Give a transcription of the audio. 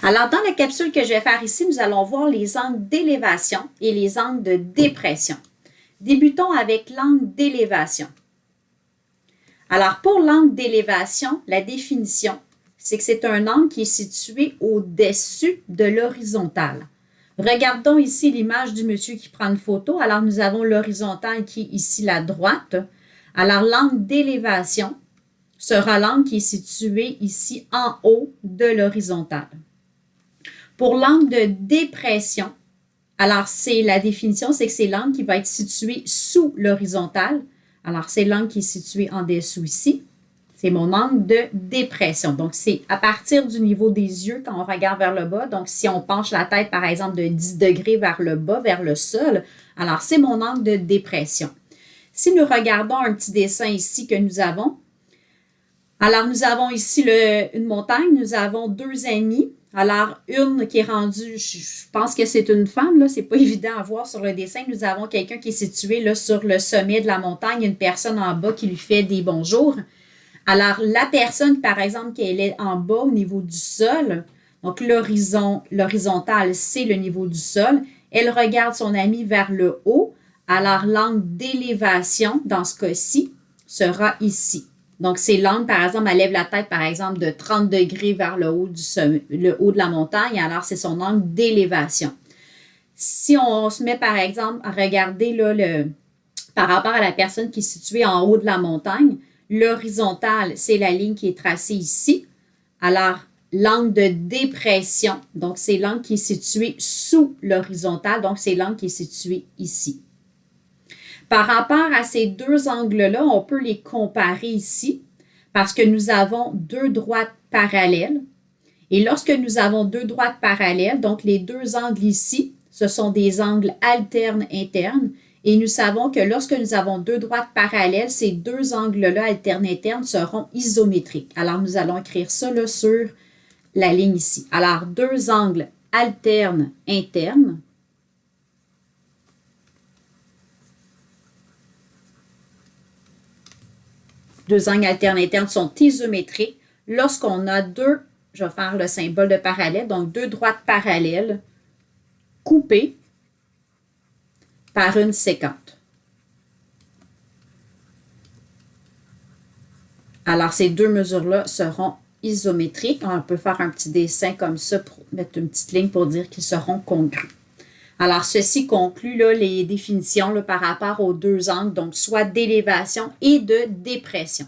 Alors, dans la capsule que je vais faire ici, nous allons voir les angles d'élévation et les angles de dépression. Débutons avec l'angle d'élévation. Alors, pour l'angle d'élévation, la définition, c'est que c'est un angle qui est situé au-dessus de l'horizontale. Regardons ici l'image du monsieur qui prend une photo. Alors, nous avons l'horizontale qui est ici la droite. Alors, l'angle d'élévation sera l'angle qui est situé ici en haut de l'horizontale. Pour l'angle de dépression, alors c'est la définition, c'est que c'est l'angle qui va être situé sous l'horizontale. Alors, c'est l'angle qui est situé en dessous ici. C'est mon angle de dépression. Donc, c'est à partir du niveau des yeux quand on regarde vers le bas. Donc, si on penche la tête, par exemple, de 10 degrés vers le bas, vers le sol, alors c'est mon angle de dépression. Si nous regardons un petit dessin ici que nous avons, alors nous avons ici une montagne, nous avons deux amis. Alors, une qui est rendue, je pense que c'est une femme, là, c'est pas évident à voir sur le dessin. Nous avons quelqu'un qui est situé là, sur le sommet de la montagne, une personne en bas qui lui fait des bonjours. Alors, la personne, par exemple, qui est en bas au niveau du sol, donc l'horizontale, c'est le niveau du sol, elle regarde son ami vers le haut. Alors, l'angle d'élévation, dans ce cas-ci, sera ici. Donc, c'est l'angle, par exemple, elle lève la tête, par exemple, de 30 degrés vers le haut de la montagne. Alors, c'est son angle d'élévation. Si on se met, par exemple, à regarder là, par rapport à la personne qui est située en haut de la montagne, l'horizontale, c'est la ligne qui est tracée ici. Alors, l'angle de dépression, donc c'est l'angle qui est situé sous l'horizontale, donc c'est l'angle qui est situé ici. Par rapport à ces deux angles-là, on peut les comparer ici parce que nous avons deux droites parallèles. Et lorsque nous avons deux droites parallèles, donc les deux angles ici, ce sont des angles alternes internes. Et nous savons que lorsque nous avons deux droites parallèles, ces deux angles-là, alternes internes, seront isométriques. Alors, nous allons écrire ça là, sur la ligne ici. Alors, deux angles alternes internes. Deux angles alternes internes sont isométriques lorsqu'on a deux, je vais faire le symbole de parallèle, donc deux droites parallèles coupées par une sécante. Alors, ces deux mesures-là seront isométriques. On peut faire un petit dessin comme ça pour mettre une petite ligne pour dire qu'ils seront congrus. Alors, ceci conclut là, les définitions là, par rapport aux deux angles, donc soit d'élévation et de dépression.